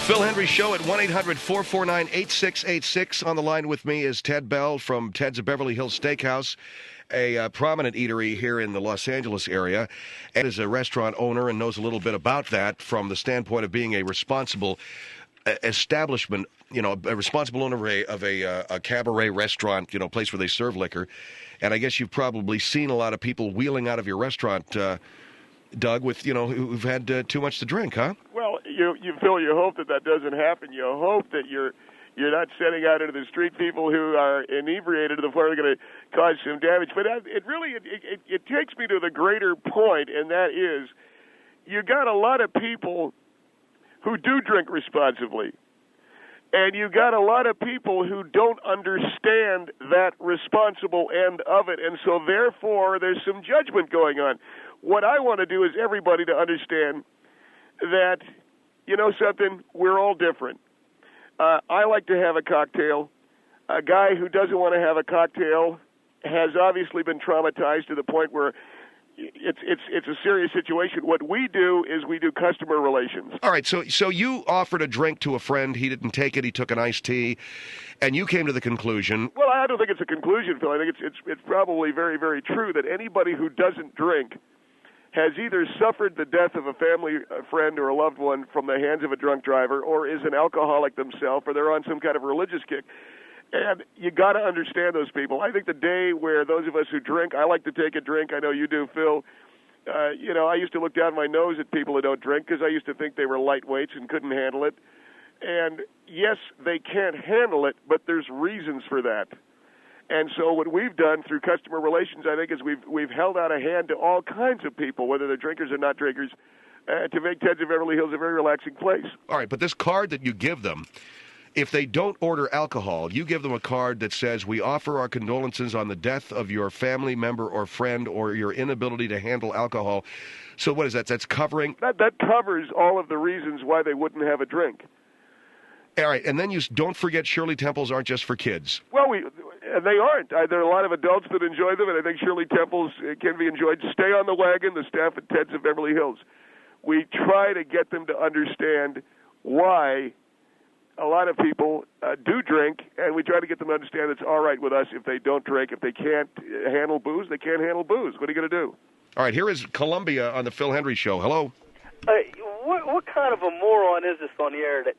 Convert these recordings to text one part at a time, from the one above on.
Phil Hendrie Show at 1-800-449-8686. On the line with me is Ted Bell from Ted's of Beverly Hills Steakhouse, a prominent eatery here in the Los Angeles area, and is a restaurant owner and knows a little bit about that from the standpoint of being a responsible establishment, you know, a responsible owner of a cabaret restaurant, you know, place where they serve liquor. And I guess you've probably seen a lot of people wheeling out of your restaurant, Doug, with, you know, who've had too much to drink, huh? Well, Phil, you hope that doesn't happen. You hope that you're not sending out into the street people who are inebriated to the point they're going to cause some damage. But it takes me to the greater point, and that is you got a lot of people who do drink responsibly, and you got a lot of people who don't understand that responsible end of it, and so therefore there's some judgment going on. What I want to do is everybody to understand that, you know something, we're all different. I like to have a cocktail. A guy who doesn't want to have a cocktail has obviously been traumatized to the point where it's a serious situation. What we do is we do customer relations. All right, so you offered a drink to a friend. He didn't take it. He took an iced tea, and you came to the conclusion. Well, I don't think it's a conclusion, Phil. I think it's probably very, very true that anybody who doesn't drink has either suffered the death of a family, a friend, or a loved one from the hands of a drunk driver, or is an alcoholic themselves, or they're on some kind of religious kick. And you got to understand those people. I think the day where those of us who drink, I like to take a drink. I know you do, Phil. You know, I used to look down my nose at people who don't drink because I used to think they were lightweights and couldn't handle it. And yes, they can't handle it, but there's reasons for that. And so what we've done through customer relations, I think, is we've held out a hand to all kinds of people, whether they're drinkers or not drinkers, to make Ted's of Beverly Hills a very relaxing place. All right, but this card that you give them, if they don't order alcohol, you give them a card that says, we offer our condolences on the death of your family member or friend or your inability to handle alcohol. So what is that? That's covering? That covers all of the reasons why they wouldn't have a drink. All right, and then you don't forget Shirley Temples aren't just for kids. Well, they aren't. There are a lot of adults that enjoy them, and I think Shirley Temples can be enjoyed. Stay on the wagon, the staff at Ted's of Beverly Hills. We try to get them to understand why a lot of people do drink, and we try to get them to understand it's all right with us if they don't drink. If they can't handle booze, they can't handle booze. What are you going to do? All right, here is Columbia on the Phil Hendrie Show. Hello. What kind of a moron is this on the air that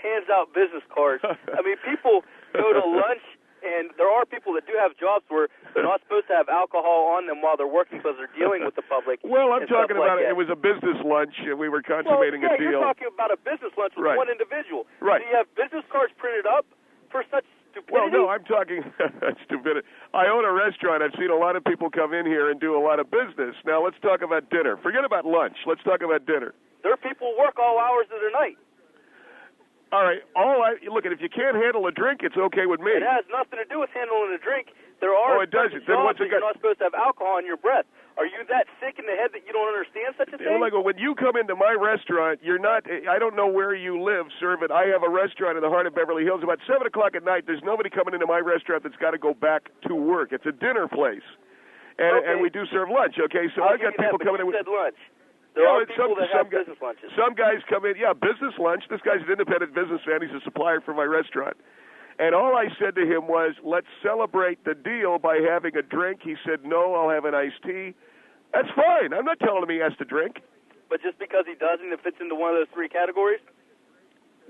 hands out business cards? I mean, people go to lunch, and there are people that do have jobs where they're not supposed to have alcohol on them while they're working because they're dealing with the public. Well, I'm talking about it was a business lunch, and we were consummating a deal. You're talking about a business lunch with one individual. Right. Do you have business cards printed up for such stupidity? Well, no, I'm talking stupidity. I own a restaurant. I've seen a lot of people come in here and do a lot of business. Now, let's talk about dinner. Forget about lunch. Let's talk about dinner. There are people who work all hours of the night. All right. Look, if you can't handle a drink, it's okay with me. It has nothing to do with handling a drink. There are it doesn't. Then jobs that you're not supposed to have alcohol in your breath. Are you that sick in the head that you don't understand such a thing? Well, when you come into my restaurant, you're not. I don't know where you live, sir, but I have a restaurant in the heart of Beverly Hills. About 7 o'clock at night, there's nobody coming into my restaurant that's got to go back to work. It's a dinner place, and we do serve lunch. Okay, so I've got people coming in. You said lunch. There are people that have business lunches. Some guys come in, business lunch. This guy's an independent businessman. He's a supplier for my restaurant. And all I said to him was, let's celebrate the deal by having a drink. He said, no, I'll have an iced tea. That's fine. I'm not telling him he has to drink. But just because he doesn't, it fits into one of those three categories?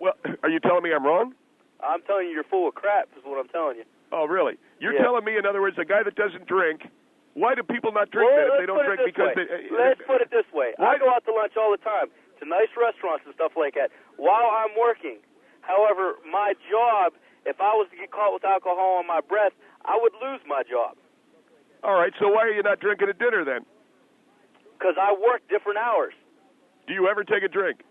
Well, are you telling me I'm wrong? I'm telling you you're full of crap is what I'm telling you. Oh, really? You're telling me, in other words, a guy that doesn't drink, why do people not drink that if they don't drink? Because let's put it this way. I go out to lunch all the time to nice restaurants and stuff like that while I'm working. However, my job, if I was to get caught with alcohol on my breath, I would lose my job. All right, so why are you not drinking at dinner then? Because I work different hours. Do you ever take a drink?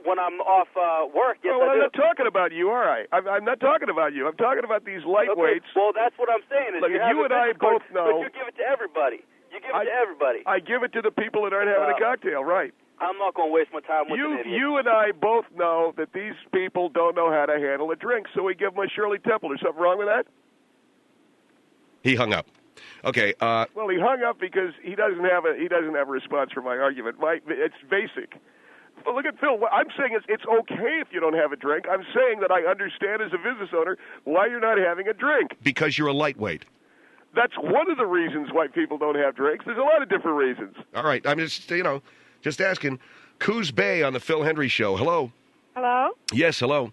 When I'm off work, yes, well, I'm not talking about you, all right. I'm not talking about you. I'm talking about these lightweights. Okay. Well, that's what I'm saying. Look, you and I both know. But you give it to everybody. You give it to everybody. I give it to the people that aren't having a cocktail, right. I'm not going to waste my time with an idiot. You and I both know that these people don't know how to handle a drink, so we give them a Shirley Temple. Is something wrong with that? He hung up. Okay. Well, he hung up because he doesn't have a response for my argument. It's basic. Well, look at Phil. What I'm saying is it's okay if you don't have a drink. I'm saying that I understand as a business owner why you're not having a drink. Because you're a lightweight. That's one of the reasons why people don't have drinks. There's a lot of different reasons. All right. I'm just asking. Coos Bay on the Phil Hendrie Show. Hello. Hello? Yes, hello.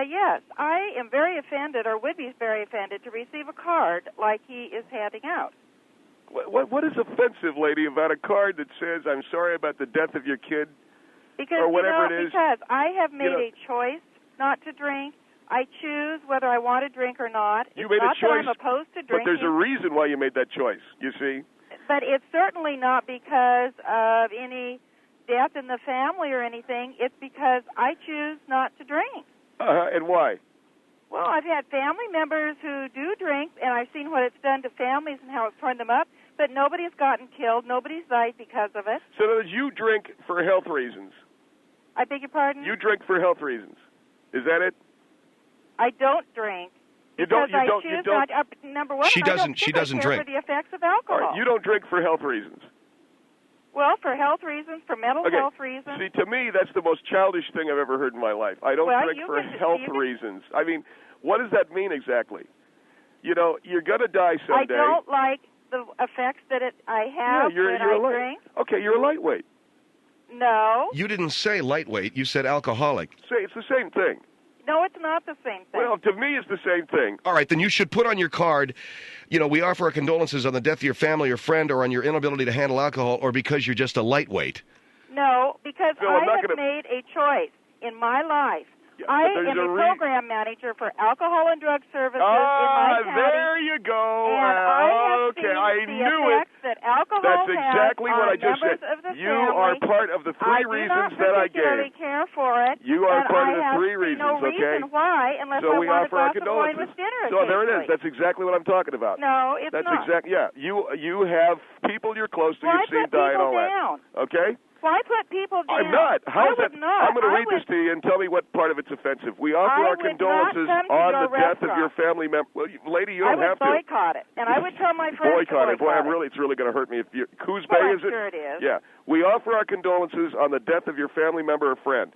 Yes, I am very offended, or would be very offended, to receive a card like he is handing out. What is offensive, lady, about a card that says, I'm sorry about the death of your kid? Because, or whatever it is. Because I have made a choice not to drink. I choose whether I want to drink or not. You made a choice, that I'm opposed to drinking. but there's a reason why you made that choice, you see? But it's certainly not because of any death in the family or anything. It's because I choose not to drink. And why? Well, I've had family members who do drink, and I've seen what it's done to families and how it's torn them up, but nobody's gotten killed. Nobody's died because of it. So in other words, you drink for health reasons. I beg your pardon? You drink for health reasons. Is that it? I don't drink. You don't. Number one, she doesn't drink. For the effects of alcohol. All right, you don't drink for health reasons. Well, for health reasons, for mental health reasons. See, to me, that's the most childish thing I've ever heard in my life. I don't drink for health reasons. I mean, what does that mean exactly? You know, you're going to die someday. I don't like the effects that I have when I drink. Okay, you're a lightweight. No. You didn't say lightweight. You said alcoholic. Say it's the same thing. No, it's not the same thing. Well, to me, it's the same thing. All right, then you should put on your card, we offer our condolences on the death of your family or friend or on your inability to handle alcohol or because you're just a lightweight. No, because I have made a choice in my life. Yeah, I am a program manager for alcohol and drug services in my county. There you go. And I have seen I the knew effects that alcohol That's exactly has what I on just said. members of the You family. are part of the three reasons that I gave. I do not particularly care for it. You are part of the three reasons, no reason why, unless so I we want a offer our glass of wine with condolences. dinner. So there it is. That's exactly what I'm talking about. No, it's That's not. You have people you're close to. You've seen die and all that. Okay. Why put people down? I'm not. How is that? Not. I'm going to read this to you and tell me what part of it's offensive. We offer our condolences on the death of your family member. Well, lady, you don't have to. I would boycott it, and I would tell my friends boycott it. Boy, it. It's really going to hurt me if you. Coos Bay, is it? Sure it is. Yeah. We offer our condolences on the death of your family member or friend.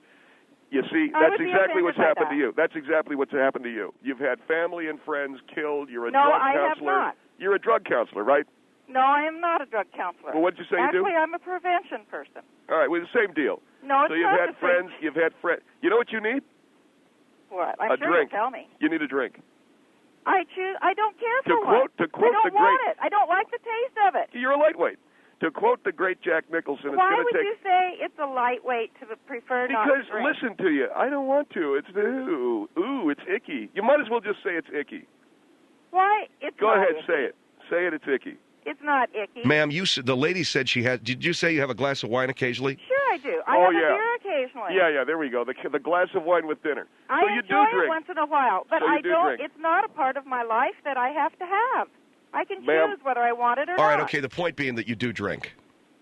You see, that's exactly what's happened to you. That's exactly what's happened to you. You've had family and friends killed. You're a drug counselor. No, I have not. You're a drug counselor, right? No, I am not a drug counselor. Well, what did you say you do? Actually, I'm a prevention person. All right, well, the same deal. No, it's so you've not had the friends. same. You've had friends. You know what you need? What? I'm a sure drink. you'll tell me. You need a drink. I don't care for one. To quote I don't want it. I don't like the taste of it. You're a lightweight. To quote the great Jack Nicholson, why would you say it's a lightweight to prefer not to drink? Because listen to you. I don't want to. It's it's icky. You might as well just say it's icky. Why? Go ahead, icky. say it. Say it. It's icky. It's not icky. Ma'am, the lady said she had. Did you say you have a glass of wine occasionally? Sure, I do. I have a beer occasionally. Yeah. There we go. The glass of wine with dinner. I so you enjoy do drink. it once in a while, but I don't. Drink. It's not a part of my life that I have to have. I can choose whether I want it or not. All right. Okay. The point being that you do drink.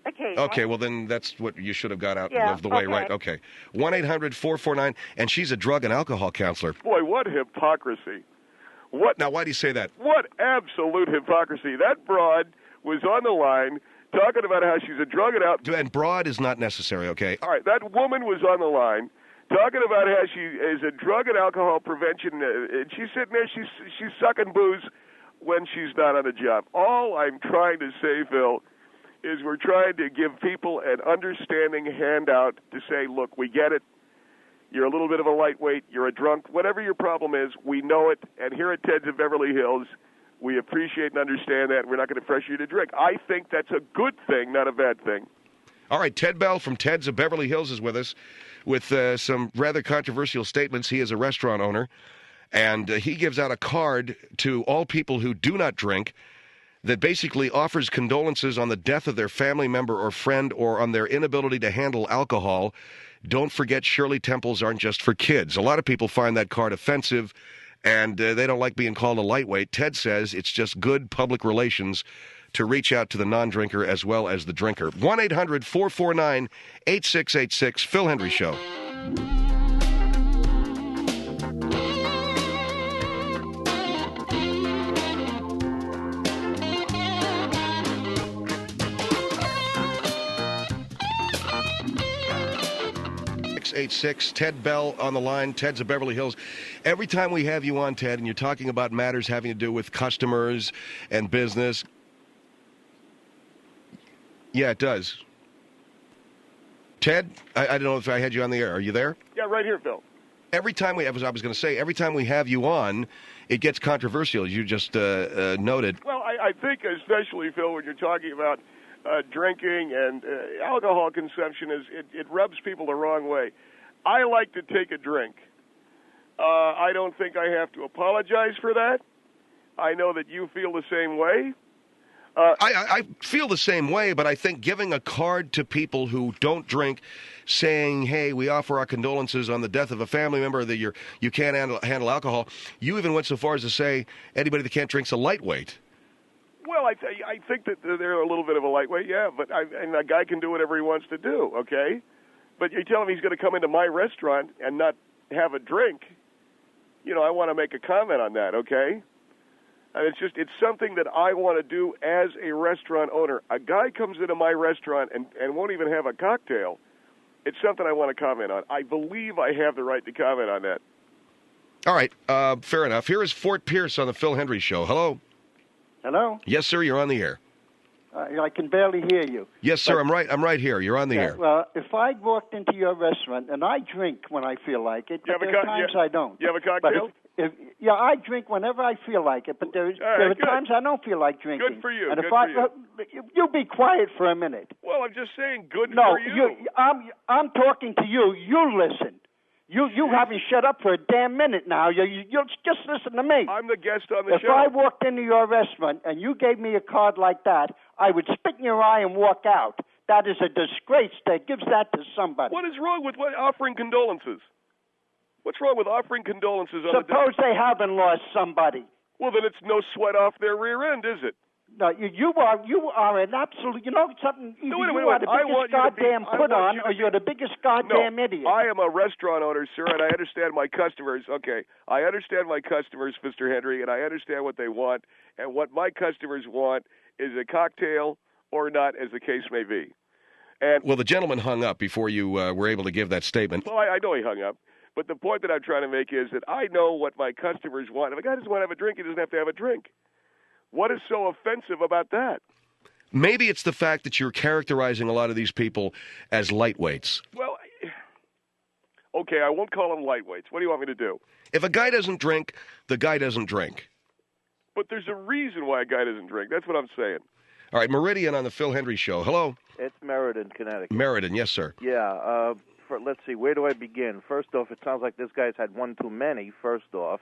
Occasionally. Okay. Well, then that's what you should have got out of the way, right? Okay. 1-800-449, and she's a drug and alcohol counselor. Boy, what hypocrisy! What? Now, why do you say that? What absolute hypocrisy! That broad was on the line talking about how she's a drug and alcohol. And broad is not necessary, okay? All right, that woman was on the line talking about how she is a drug and alcohol prevention, and she's sitting there, she's sucking booze when she's not on a job. All I'm trying to say, Phil, is we're trying to give people an understanding handout to say, look, we get it. You're a little bit of a lightweight. You're a drunk. Whatever your problem is, we know it. And here at Ted's of Beverly Hills, we appreciate and understand that. We're not going to pressure you to drink. I think that's a good thing, not a bad thing. All right, Ted Bell from Ted's of Beverly Hills is with us with some rather controversial statements. He is a restaurant owner, and he gives out a card to all people who do not drink that basically offers condolences on the death of their family member or friend or on their inability to handle alcohol. Don't forget, Shirley Temples aren't just for kids. A lot of people find that card offensive, and they don't like being called a lightweight. Ted says it's just good public relations to reach out to the non-drinker as well as the drinker. 1-800-449-8686, Phil Hendrie Show. 888-686. Ted Bell on the line. Ted's of Beverly Hills. Every time we have you on, Ted, and you're talking about matters having to do with customers and business. Yeah, it does. Ted, I don't know if I had you on the air. Are you there? Yeah, right here, Phil. Every time we, as I was going to say, every time we have you on, it gets controversial, as you just noted. Well, I think especially, Phil, when you're talking about drinking and alcohol consumption, it rubs people the wrong way. I like to take a drink. I don't think I have to apologize for that. I know that you feel the same way. I feel the same way, but I think giving a card to people who don't drink, saying, hey, we offer our condolences on the death of a family member, that you can't handle alcohol. You even went so far as to say anybody that can't drink's a lightweight. Well, I think that they're a little bit of a lightweight, yeah, but and a guy can do whatever he wants to do, okay? But you tell him he's going to come into my restaurant and not have a drink. You know, I want to make a comment on that, okay? And it's something that I want to do as a restaurant owner. A guy comes into my restaurant and won't even have a cocktail. It's something I want to comment on. I believe I have the right to comment on that. All right, fair enough. Here is Fort Pierce on the Phil Hendrie Show. Hello? Hello? Yes, sir, you're on the air. I can barely hear you. Yes, sir, I'm right here. You're on the air. Well, if I walked into your restaurant, and I drink when I feel like it, but there are times I don't. You have a cocktail? Yeah, I drink whenever I feel like it, but there are times I don't feel like drinking. Good for you. And you be quiet for a minute. Well, I'm just saying, good for you. I'm talking to you. You listen. You haven't shut up for a damn minute now. You'll just listen to me. I'm the guest on the show. If I walked into your restaurant and you gave me a card like that, I would spit in your eye and walk out. That is a disgrace. That gives that to somebody. What is wrong with offering condolences? What's wrong with offering condolences on Suppose they haven't lost somebody. Well, then it's no sweat off their rear end, is it? No, you are an absolute. You know something? You are the biggest goddamn put on, or you're the biggest goddamn idiot. I am a restaurant owner, sir, and I understand my customers. Okay, I understand my customers, Mr. Hendrie, and I understand what they want. And what my customers want is a cocktail or not, as the case may be. And well, the gentleman hung up before you were able to give that statement. Well, I know he hung up. But the point that I'm trying to make is that I know what my customers want. If a guy doesn't want to have a drink, he doesn't have to have a drink. What is so offensive about that? Maybe it's the fact that you're characterizing a lot of these people as lightweights. Well, okay, I won't call them lightweights. What do you want me to do? If a guy doesn't drink, the guy doesn't drink. But there's a reason why a guy doesn't drink. That's what I'm saying. All right, Meridian on the Phil Hendrie Show. Hello? It's Meriden, Connecticut. Meriden, yes, sir. Yeah, let's see, where do I begin? First off, it sounds like this guy's had one too many, first off.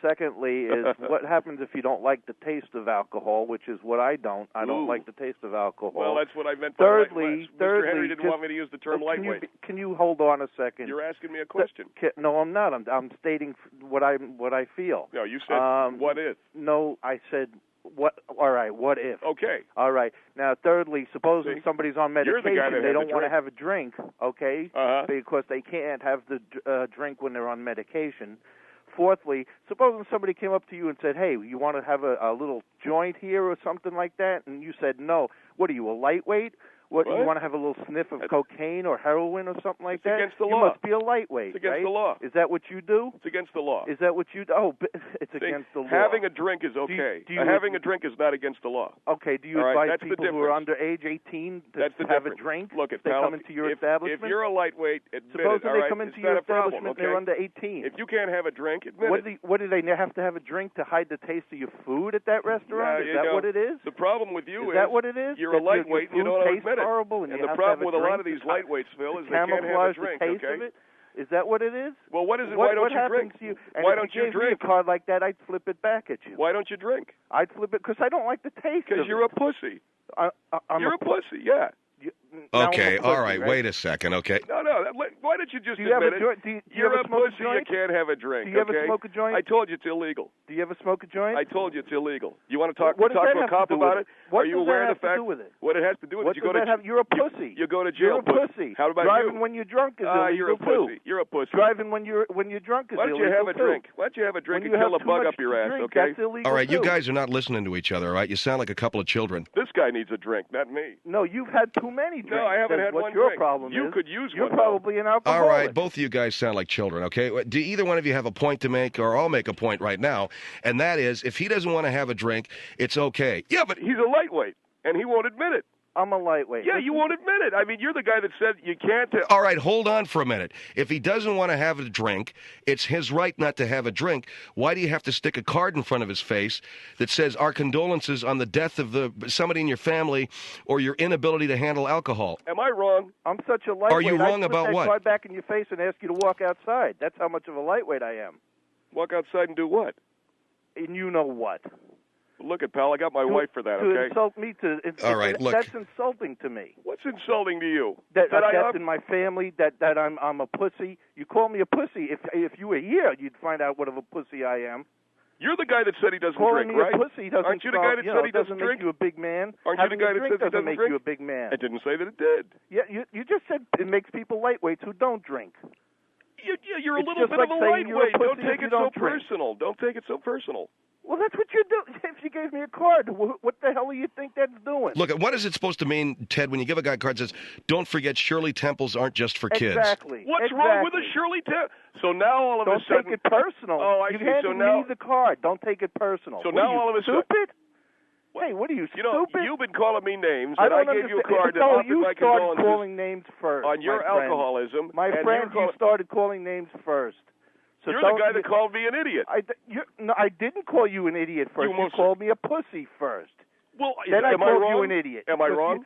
Secondly, is what happens if you don't like the taste of alcohol, which is what I don't. I don't like the taste of alcohol. Well, that's what I meant by thirdly, Mr. Hendrie didn't want me to use the term lightweight. Can you hold on a second? You're asking me a question. No, I'm not. I'm stating what I feel. No, you said what if. No, I said what. All right, what if? Okay. All right. Now, thirdly, supposing somebody's on medication, they don't want to have a drink, okay, because they can't have the drink when they're on medication. Fourthly, supposing somebody came up to you and said, hey, you want to have a little joint here or something like that, and you said no. What are you, a lightweight? What? You want to have a little sniff of cocaine or heroin or something like that? Against the law. You must be a lightweight, It's against the law. Is that what you do? It's against the law. Is that what you do? Oh, it's against the law. Having a drink is okay. Having a drink is not against the law. Okay, do you advise people who are under age 18 to have a drink? Look, if they come into your establishment? If you're a lightweight, admit Supposing it. they come into your establishment and they're under 18. If you can't have a drink, admit it. What do they have to have a drink to hide the taste of your food at that restaurant? Is that what it is? The problem with you is that what it is? You're a lightweight and you don't admit it. Horrible and the problem with a lot of these lightweights, Phil, is they can't have a drink. The taste of it? Is that what it is? Well, what is it? Why don't you drink? Why don't you drink? If you gave me a card like that, I'd flip it back at you. Why don't you drink? I'd flip it because I don't like the taste. Because you're a pussy. You're a pussy, yeah. Okay, all right, wait a second, okay. No, why don't you just admit it? You're a pussy, you can't have a drink, Do you ever smoke a joint? I told you it's illegal. Do you ever smoke a joint? I told you it's illegal. You want to talk to a cop about it? Are you aware of the fact? What it has to do with it? You're a pussy. You go to jail. You're a pussy. How about Driving when you're drunk is illegal you're a pussy. You're a pussy. Driving when you're drunk is illegal. Why don't you have a drink? Why don't you have a drink and kill a bug up your ass, okay? That's illegal. All right, you guys are not listening to each other, all right? You sound like a couple of children. This guy needs a drink, not me. No, you've had too many drink. No, I haven't had what one your drink. problem You is. could use You're one. probably an alcoholic. All right, both of you guys sound like children, okay? Do either one of you have a point to make, or I'll make a point right now, and that is, if he doesn't want to have a drink, it's okay. Yeah, but he's a lightweight, and he won't admit it. I'm a lightweight. Yeah, you won't admit it. I mean, you're the guy that said you can't. All right, hold on for a minute. If he doesn't want to have a drink, it's his right not to have a drink. Why do you have to stick a card in front of his face that says, our condolences on the death of somebody in your family or your inability to handle alcohol? Am I wrong? I'm such a lightweight. Are you wrong about what? I'd put that card back in your face and ask you to walk outside. That's how much of a lightweight I am. Walk outside and do what? And you know what? Look at, pal, I got my wife for that, to okay? Insult me all right, look. That's insulting to me. What's insulting to you? That in my family, that I'm a pussy. You call me a pussy. If you were here, you'd find out what of a pussy I am. You're the guy that said he doesn't Calling drink, me right? a pussy doesn't Aren't you the guy that said he doesn't drink? Make you a big man. Aren't you the guy that said he doesn't make drink? you a big man. I didn't say that it did. Yeah, you just said it makes people lightweights who don't drink. You're a It's little just bit like of a saying you're a lightweight. Don't pussy take if it you so don't drink. personal. Don't take it so personal. Well, that's what you do. If you gave me a card, what the hell do you think that's doing? Look, what is it supposed to mean, Ted, when you give a guy a card that says, don't forget Shirley Temples aren't just for kids? Exactly. What's wrong with a Shirley Temple? So now all of a sudden... Don't take it personal. Oh, I you see. handed So now... me the card. Don't take it personal. So what now are you, all of a sudden... stupid? Hey, what are you, stupid? You've been calling me names, I and don't I gave you a understand. card that No, offered you my started condolences calling names first. on your alcoholism. My friend, you started calling names first. So you're the guy that called me an idiot. I didn't call you an idiot first. You called me a pussy first. Well, then I called you an wrong? idiot. Am I wrong?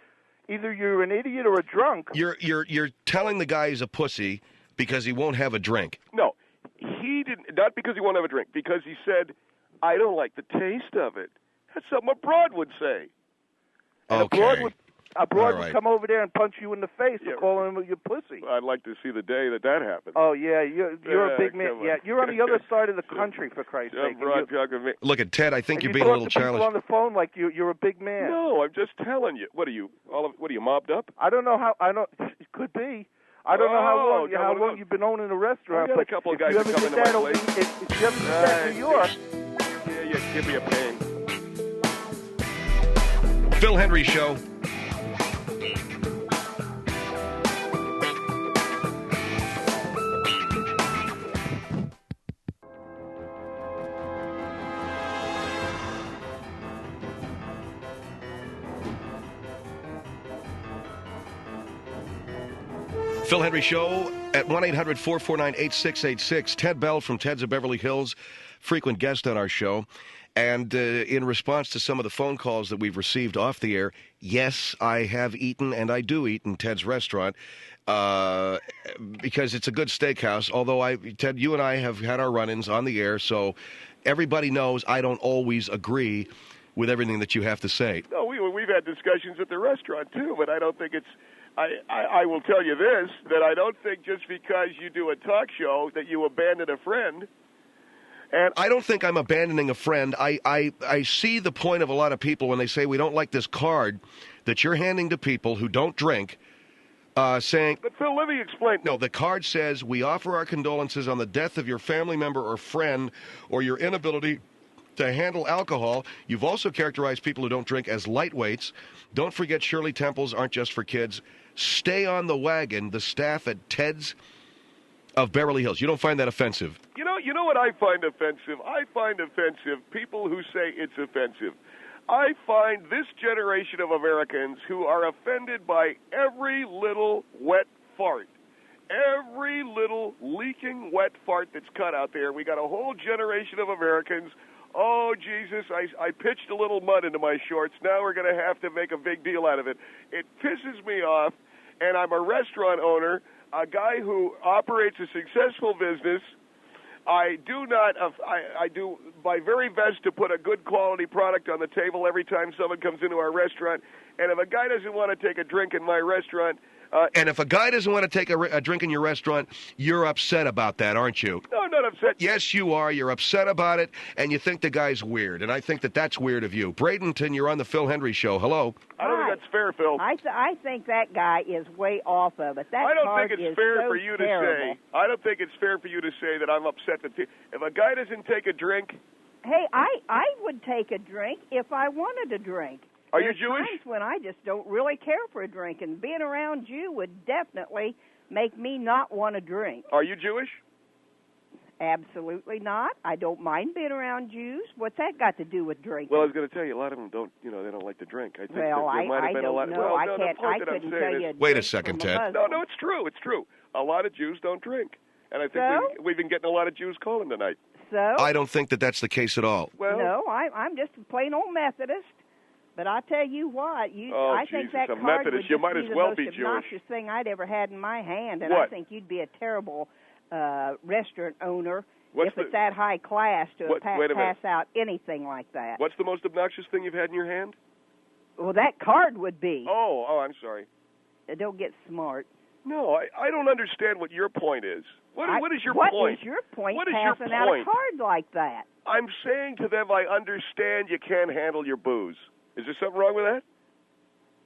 Either you're an idiot or a drunk. You're telling the guy he's a pussy because he won't have a drink. No, he didn't. Not because he won't have a drink. Because he said, "I don't like the taste of it." That's something a broad would say. And okay. A broad would come over there and punch you in the face for calling him your pussy. I'd like to see the day that happens. Oh, yeah, you're a big man. Yeah, you're on the other side of the country, for Christ's sake. Look at Ted, I think you're being a little childish. You talk to people on the phone like you're a big man. No, I'm just telling you. What are you mobbed up? I don't know how. It could be. I don't know how long you've been owning a restaurant. I got a couple of guys that come into my place. If you ever did that in New York. Yeah, you give me a pain. Phil Hendrie Show. Phil Hendrie Show at 1-800-449-8686. Ted Bell from Ted's of Beverly Hills, frequent guest on our show. And in response to some of the phone calls that we've received off the air, yes, I have eaten, and I do eat in Ted's restaurant because it's a good steakhouse. Although, Ted, you and I have had our run-ins on the air, so everybody knows I don't always agree with everything that you have to say. No, we've had discussions at the restaurant, too, but I don't think it's... I will tell you this, that I don't think just because you do a talk show that you abandon a friend. And I don't think I'm abandoning a friend. I see the point of a lot of people when they say we don't like this card that you're handing to people who don't drink, saying... But Phil, let me explain. No, the card says, we offer our condolences on the death of your family member or friend or your inability to handle alcohol. You've also characterized people who don't drink as lightweights. Don't forget Shirley Temples aren't just for kids. Stay on the wagon, the staff at Ted's of Beverly Hills. You don't find that offensive? You know what I find offensive? I find offensive people who say it's offensive. I find this generation of Americans who are offended by every little wet fart. Every little leaking wet fart that's cut out there. We got a whole generation of Americans. Oh, Jesus, I pitched a little mud into my shorts. Now we're going to have to make a big deal out of it. It pisses me off, and I'm a restaurant owner, a guy who operates a successful business. I do my very best to put a good quality product on the table every time someone comes into our restaurant. And if a guy doesn't want to take a drink in my restaurant... and if a guy doesn't want to take a drink in your restaurant, you're upset about that, aren't you? No, I'm not upset. Yes, you are. You're upset about it, and you think the guy's weird. And I think that's weird of you. Bradenton, you're on the Phil Hendrie Show. Hello. I don't think that's fair, Phil. I think that guy is way off of it. I don't think it's fair for you to say. I don't think it's fair for you to say that I'm upset that if a guy doesn't take a drink. Hey, I would take a drink if I wanted a drink. Are you Jewish? There's times when I just don't really care for a drink, and being around you would definitely make me not want to drink. Are you Jewish? Absolutely not. I don't mind being around Jews. What's that got to do with drinking? Well, I was going to tell you, a lot of them don't, they don't like to drink. I think well, there might have been a lot. Know. Well, I couldn't tell you. Wait a second, Ted. No, it's true. It's true. A lot of Jews don't drink. And I think we've been getting a lot of Jews calling tonight. So? I don't think that that's the case at all. Well, no, I'm just a plain old Methodist. But I'll tell you what, I think that card Methodist. would You might be as the well most be Jewish. obnoxious thing I'd ever had in my hand, and what? I think you'd be a terrible restaurant owner What's it's that high class to pass out anything like that. What's the most obnoxious thing you've had in your hand? Well, that card would be. Oh, I'm sorry. Don't get smart. No, I don't understand what your point is. What is your point? What is your point what is passing your out point? a card like that? I'm saying to them, I understand you can't handle your booze. Is there something wrong with that?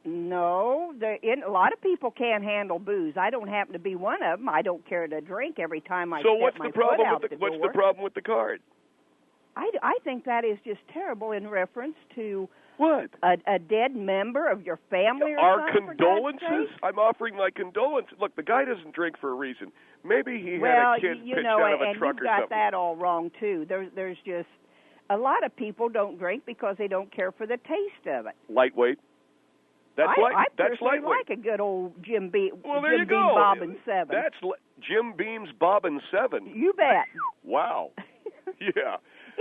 No, a lot of people can't handle booze. I don't happen to be one of them. I don't care to drink every time I step my foot out the door. What's the problem with the card? I think that is just terrible in reference to what? A dead member of your family or Our something. Our condolences? I'm offering my condolences. Look, the guy doesn't drink for a reason. Maybe he had a kid pitched out of a truck or something. Well, you've got that all wrong, too. There's just a lot of people don't drink because they don't care for the taste of it. Lightweight. I that's lightweight. like a good old Jim Beam. Well, there you go. Bobbin 7. That's Jim Beam's Bobbin 7. You bet. Wow. Yeah.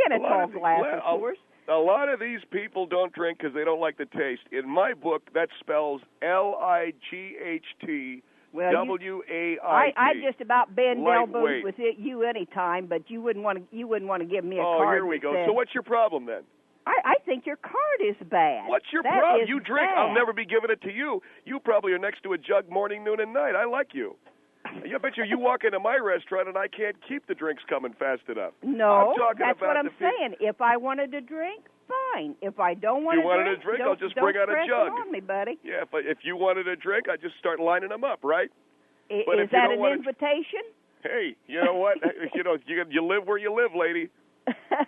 In a tall glass, of course. A lot of these people don't drink because they don't like the taste. In my book, that spells LIGHT. WAIT. I just about bend elbows with you any time, but you wouldn't want to give me a card. Oh, here we go. So what's your problem then? I think your card is bad. What's your problem? You drink. Bad. I'll never be giving it to you. You probably are next to a jug morning, noon, and night. I like you. I bet you walk into my restaurant and I can't keep the drinks coming fast enough. No, that's what I'm saying. If I wanted to drink, fine. If I don't want to drink, I'll just bring out a jug. Don't on me, buddy. Yeah, if you wanted a drink, I'd just start lining them up, right? Is that an invitation? Hey, you know what? you live where you live, lady.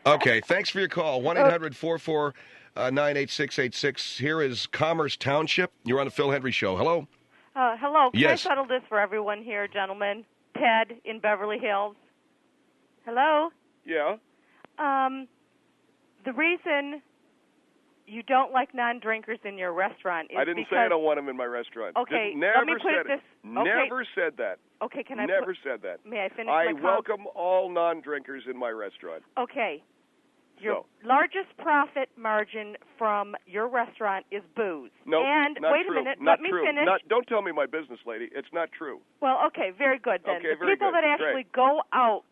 Okay, thanks for your call. 1-800-449-8686. Here is Commerce Township. You're on the Phil Hendrie Show. Hello? Hello. Can yes. I settle this for everyone here, gentlemen? Ted in Beverly Hills. Hello? Yeah? The reason you don't like non-drinkers in your restaurant is I didn't say I don't want them in my restaurant. Okay, let me put it this. Never said that. Okay, can Never said that. May I finish my comment? I welcome all non-drinkers in my restaurant. Okay. Your largest profit margin from your restaurant is booze. No, and not wait true. a minute, not let true. me finish. Don't tell me my business, lady. It's not true. Well, okay, very good then. Okay, the people that actually Great. go out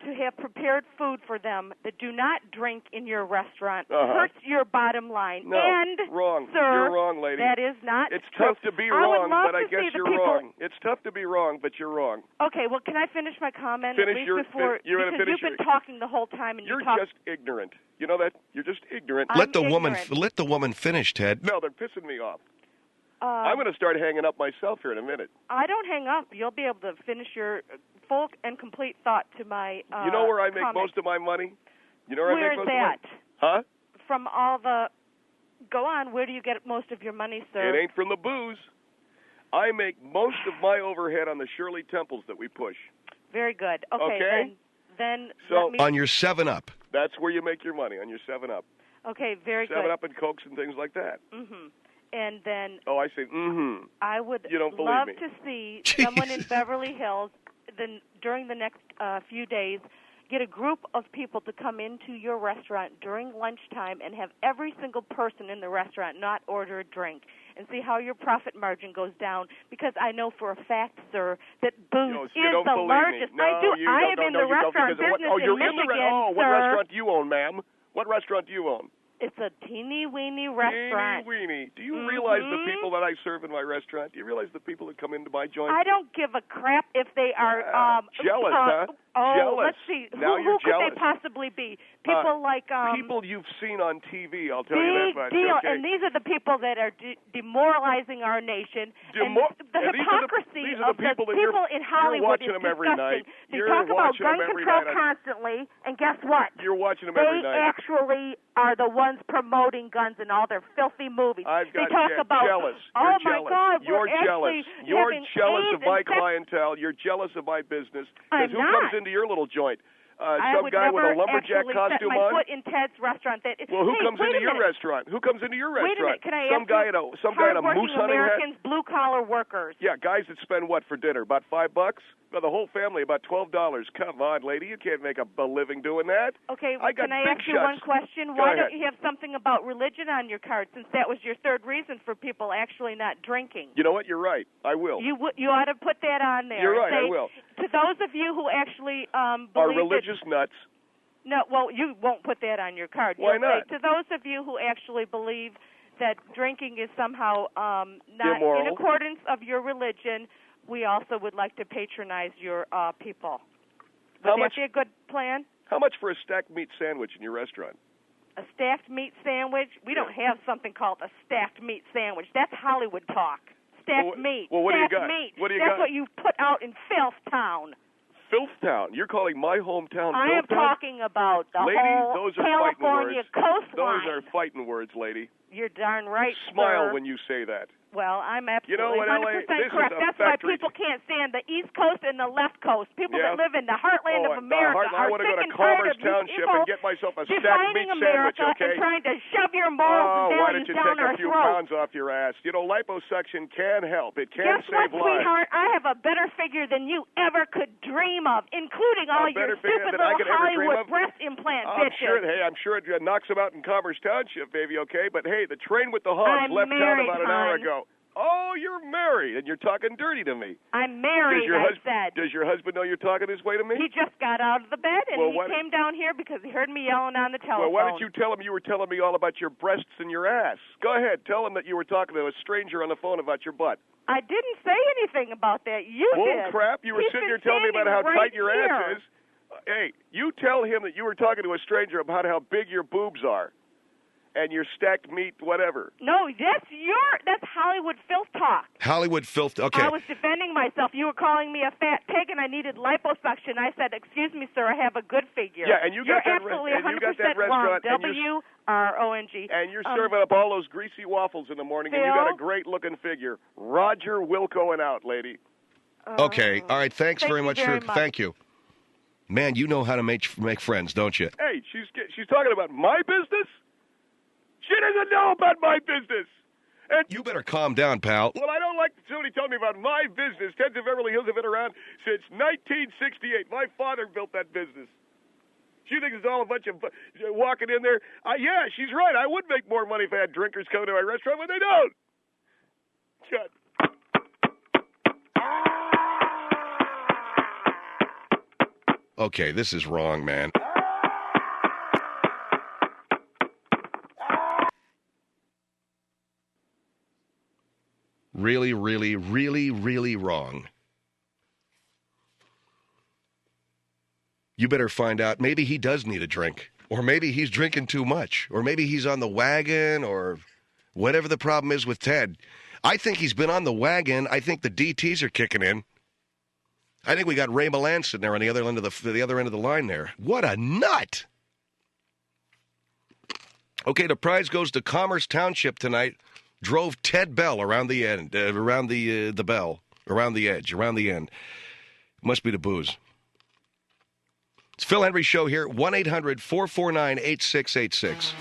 to have prepared food for them that do not drink in your restaurant hurts your bottom line. No, and, wrong. Sir, you're wrong, lady. That is not It's true. tough to be wrong, but I guess you're people... wrong. It's tough to be wrong, but you're wrong. Okay, well, can I finish my comment Finish at least your, before? you're because you've been talking the whole time, and you're just ignorant. You know that? You're just ignorant. Let the woman finish, Ted. No, they're pissing me off. I'm going to start hanging up myself here in a minute. I don't hang up. You'll be able to finish your full and complete thought to my You know where I make comment. most of my money? You know where I make most that? of my money? Huh? From all the... Go on. Where do you get most of your money, sir? It ain't from the booze. I make most of my overhead on the Shirley Temples that we push. Very good. Okay? Then so, let me... On your 7-Up. That's where you make your money, on your 7-Up. Okay, very good. 7-Up and Cokes and things like that. Mm-hmm. And then... Oh, I say, mm-hmm. I would you don't love me. to see someone in Beverly Hills during the next few days get a group of people to come into your restaurant during lunchtime and have every single person in the restaurant not order a drink and see how your profit margin goes down, because I know for a fact, sir, that booze is the largest. No, I am in the restaurant business in Michigan, what restaurant do you own, ma'am? What restaurant do you own? It's a teeny-weeny restaurant. Teeny-weeny. Do you realize the people that I serve in my restaurant? Do you realize the people that come into my joint? I don't give a crap if they are... jealous, huh? Oh, let's see. Now Who could jealous. they possibly be? People like people you've seen on TV. I'll tell you that much. Big deal. Okay. And these are the people that are demoralizing our nation. And the hypocrisy of the people in Hollywood is disgusting. They talk about gun control constantly, and guess what? You're watching them every night. They actually are the ones promoting guns in all their filthy movies. They talk about jealous. Oh You're my God, You're jealous. You're jealous of my clientele. You're jealous of my business. Because who comes into your little joint? Some guy with a lumberjack costume on. I would never set my foot in Ted's restaurant. Who comes into your restaurant? Who comes into your restaurant? Wait a minute. Can I some guy in a moose hunting Americans, hat? blue collar workers. Yeah, guys that spend what for dinner? About $5? Well, the whole family about $12. Come on, lady, you can't make a living doing that. Okay, can I ask you one question? Why don't you have something about religion on your card, since that was your third reason for people actually not drinking? You know what? You're right. I will. You ought to put that on there. You're right. I will. To those of you who actually believe are religious nuts. No, well, you won't put that on your card. Why not? To those of you who actually believe that drinking is somehow not immoral. in accordance of your religion, we also would like to patronize your people. Would that be a good plan? How much for a stacked meat sandwich in your restaurant? A stacked meat sandwich? We don't have something called a stacked meat sandwich. That's Hollywood talk. Stacked meat. Well, what do you got? Meat. What do you That's got? what you put out in Filth Town. Filth Town? You're calling my hometown I am Filth Town? talking about the lady, whole those are California coastline. Those are fighting words, lady. You're darn right, Smile sir. when you say that. Well, I'm absolutely You know what, 100% LA, correct. That's why people can't stand the East Coast and the left coast. People that live in the heartland of America I are want to sick go to and tired of Township people and get myself a stacked defining meat America sandwich, okay? and trying to shove your morals and why don't values you down take our a few throats. pounds off your ass? You know, liposuction can help. It can Guess save what, lives. sweetheart? I have a better figure than you ever could dream of, including all your stupid little Hollywood breast implant bitches. I'm sure it knocks them out in Commerce Township, baby, okay? But, hey, the train with the hogs left town about an hour ago. Oh, you're married, and you're talking dirty to me. I'm married, I said. Does your husband know you're talking this way to me? He just got out of the bed, and he came down here because he heard me yelling on the telephone. Well, why don't you tell him you were telling me all about your breasts and your ass? Go ahead. Tell him that you were talking to a stranger on the phone about your butt. I didn't say anything about that. You did. Bull crap. You were sitting here telling me about how tight your ass is. Hey, you tell him that you were talking to a stranger about how big your boobs are. And your stacked meat, whatever. No, that's Hollywood filth talk. Hollywood filth, okay. I was defending myself. You were calling me a fat pig and I needed liposuction. I said, excuse me, sir, I have a good figure. Yeah, and you're absolutely 100% wrong. W-R-O-N-G. And you're serving up all those greasy waffles in the morning, and you got a great-looking figure. Roger Wilco and out, lady. Okay, all right, thanks very much. Thank you. Man, you know how to make friends, don't you? Hey, she's talking about my business? She doesn't know about my business. And you better calm down, pal. Well, I don't like somebody telling me about my business. Teds of Beverly Hills have been around since 1968. My father built that business. She thinks it's all a bunch of walking in there. Yeah, she's right. I would make more money if I had drinkers come to my restaurant, but they don't. Shut. Okay, this is wrong, man. Really, really, really, really wrong. You better find out. Maybe he does need a drink. Or maybe he's drinking too much. Or maybe he's on the wagon or whatever the problem is with Ted. I think he's been on the wagon. I think the DTs are kicking in. I think we got Ray Milan sitting there on the other end of the line there. What a nut! Okay, the prize goes to Commerce Township tonight. Drove Ted Bell around the end, around the bell, around the edge, around the end. Must be the booze. It's Phil Hendrie Show here, 1-800-449-8686.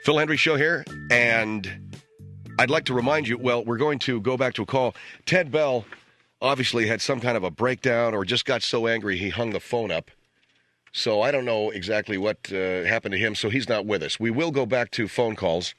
Phil Hendrie Show here, and I'd like to remind you, well, we're going to go back to a call. Ted Bell obviously had some kind of a breakdown or just got so angry he hung the phone up. So I don't know exactly what happened to him, so he's not with us. We will go back to phone calls.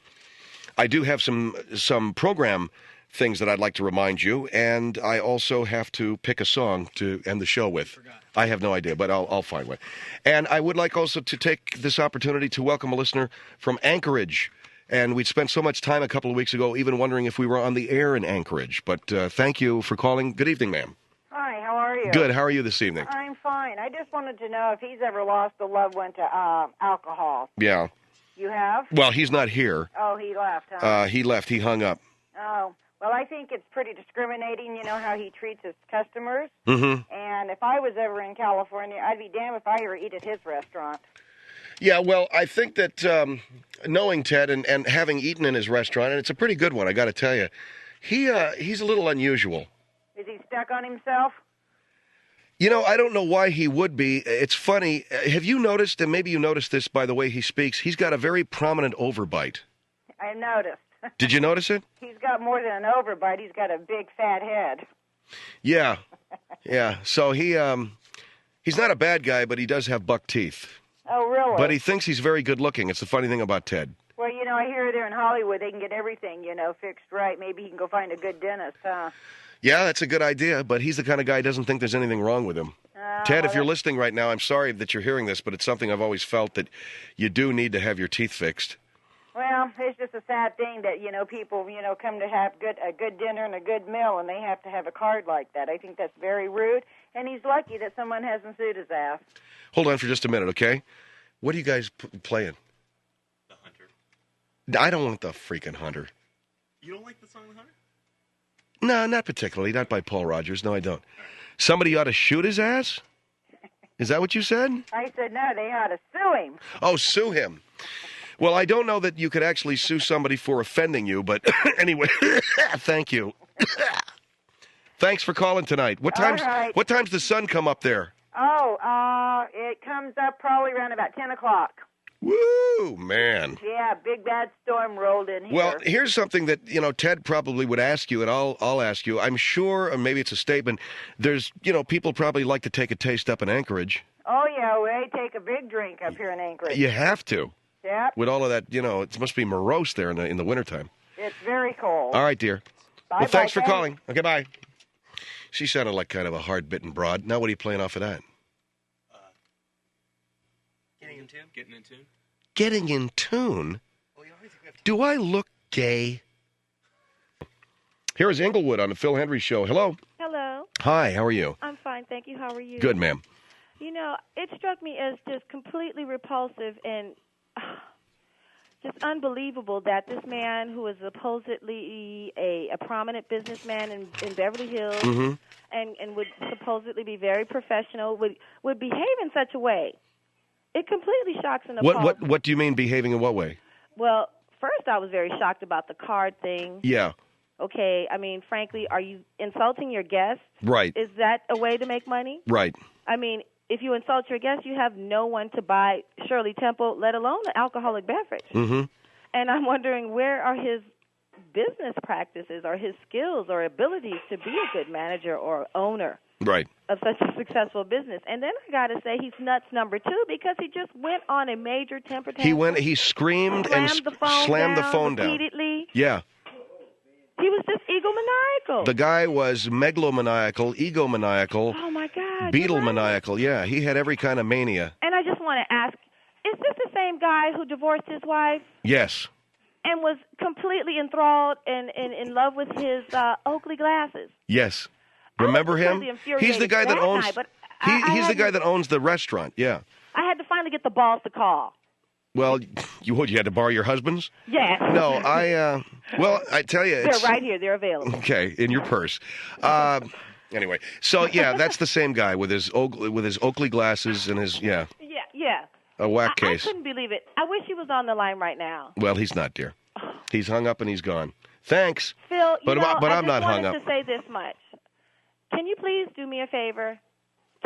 I do have some program things that I'd like to remind you, and I also have to pick a song to end the show with. I have no idea, but I'll find one. And I would like also to take this opportunity to welcome a listener from Anchorage. And we'd spent so much time a couple of weeks ago even wondering if we were on the air in Anchorage. But thank you for calling. Good evening, ma'am. Hi, how are you? Good. How are you this evening? I'm fine. I just wanted to know if he's ever lost a loved one to alcohol. Yeah. You have? Well, he's not here. Oh, he left, huh? He left. He hung up. Oh. Well, I think it's pretty discriminating, you know, how he treats his customers. Mm-hmm. And if I was ever in California, I'd be damned if I ever eat at his restaurant. Yeah, well, I think that knowing Ted and having eaten in his restaurant, and it's a pretty good one, I got to tell you, he's a little unusual. Is he stuck on himself? You know, I don't know why he would be. It's funny. Have you noticed, and maybe you noticed this by the way he speaks, he's got a very prominent overbite. I noticed. Did you notice it? He's got more than an overbite. He's got a big fat head. Yeah. Yeah. So he's not a bad guy, but he does have buck teeth. Oh, really? But he thinks he's very good looking. It's the funny thing about Ted. Well, you know, I hear there in Hollywood they can get everything, you know, fixed right. Maybe he can go find a good dentist, huh? Yeah, that's a good idea, but he's the kind of guy who doesn't think there's anything wrong with him. Ted, if you're listening right now, I'm sorry that you're hearing this, but it's something I've always felt that you do need to have your teeth fixed. Well, it's just a sad thing that, you know, people, you know, come to have a good dinner and a good meal, and they have to have a card like that. I think that's very rude, and he's lucky that someone hasn't sued his ass. Hold on for just a minute, okay? What are you guys playing? The Hunter. I don't want the freaking Hunter. You don't like the song The Hunter? No, not particularly. Not by Paul Rogers. No, I don't. Somebody ought to shoot his ass? Is that what you said? I said, no, they ought to sue him. Oh, sue him. Well, I don't know that you could actually sue somebody for offending you, but anyway, thank you. Thanks for calling tonight. What time's the sun come up there? Oh, it comes up probably around about 10 o'clock. Woo, man. Yeah, big bad storm rolled in here. Well, here's something that, you know, Ted probably would ask you, and I'll ask you. I'm sure, or maybe it's a statement, there's, you know, people probably like to take a taste up in Anchorage. Oh, yeah, we take a big drink up here in Anchorage. You have to. Yeah. With all of that, you know, it must be morose there in the wintertime. It's very cold. All right, dear. Bye, well, thanks for calling. Okay, bye. She sounded like kind of a hard-bitten broad. Now what are you playing off of that? Getting in tune? Getting in tune? Getting in tune? Do I look gay? Here is Inglewood on the Phil Hendrie Show. Hello. Hello. Hi, how are you? I'm fine, thank you. How are you? Good, ma'am. You know, it struck me as just completely repulsive and just unbelievable that this man, who is supposedly a prominent businessman in Beverly Hills, mm-hmm. and would supposedly be very professional, would behave in such a way. It completely shocks and appalls. What do you mean behaving in what way? Well, first I was very shocked about the card thing. Yeah. Okay, I mean, frankly, are you insulting your guests? Right. Is that a way to make money? Right. I mean, if you insult your guests, you have no one to buy Shirley Temple, let alone an alcoholic beverage. Mm-hmm. And I'm wondering, where are his business practices or his skills or abilities to be a good manager or owner right. of such a successful business? And then I got to say he's nuts number 2 because he just went on a major temper tantrum. He screamed and slammed the phone down repeatedly. Yeah. He was just egomaniacal. The guy was megalomaniacal, egomaniacal. Oh, my God. Beatlemaniacal. Right. Yeah, he had every kind of mania. And I just want to ask, is this the same guy who divorced his wife? Yes. And was completely enthralled and in love with his Oakley glasses? Yes. Remember him? He's the guy that owns. He's the guy that owns the restaurant. Yeah. I had to finally get the balls to call. Well, you had to borrow your husband's? Yes. No, I tell you, they're right here. They're available. Okay, in your purse. Anyway, so yeah, that's the same guy with his Oakley glasses and his Yeah. a whack case. I couldn't believe it. I wish he was on the line right now. Well, he's not, dear. He's hung up and he's gone. Thanks. Phil, but I'm not hung up. I just wanted to say this much. Can you please do me a favor?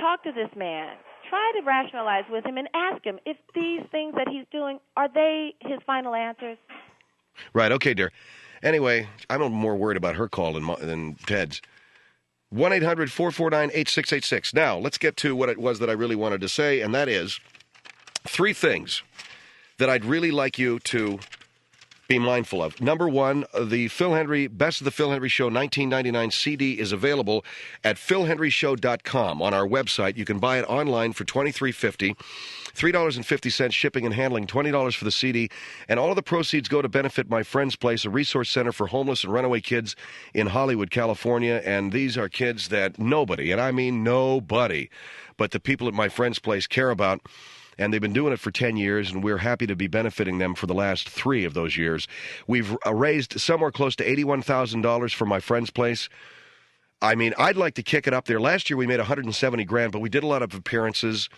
Talk to this man. Try to rationalize with him and ask him if these things that he's doing, are they his final answers? Right. Okay, dear. Anyway, I'm more worried about her call than Ted's. 1-800-449-8686. Now, let's get to what it was that I really wanted to say, and that is 3 things that I'd really like you to be mindful of. Number 1, the Phil Hendrie Best of the Phil Hendrie Show 1999 CD is available at philhendrieshow.com on our website. You can buy it online for $23.50, $3.50 shipping and handling, $20 for the CD, and all of the proceeds go to benefit My Friend's Place, a resource center for homeless and runaway kids in Hollywood, California. And these are kids that nobody, and I mean nobody, but the people at My Friend's Place care about. And they've been doing it for 10 years, and we're happy to be benefiting them for the last 3 of those years. We've raised somewhere close to $81,000 for My Friend's Place. I mean, I'd like to kick it up there. Last year we made $170,000, but we did a lot of appearances,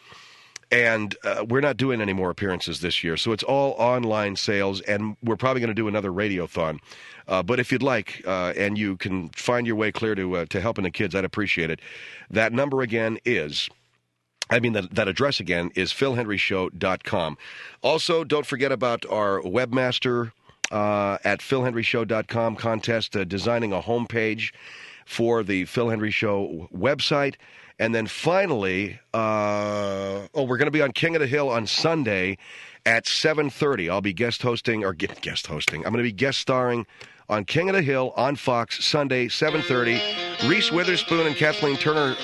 and we're not doing any more appearances this year. So it's all online sales, and we're probably going to do another radiothon. But if you'd like, and you can find your way clear to helping the kids, I'd appreciate it. That number again is... that address again is philhendrieshow.com. Also, don't forget about our webmaster at philhendrieshow.com contest, designing a homepage for the Phil Hendrie Show website. And then finally, we're going to be on King of the Hill on Sunday at 7:30. I'll be guest hosting. I'm going to be guest starring on King of the Hill on Fox Sunday, 7:30. Reese Witherspoon and Kathleen Turner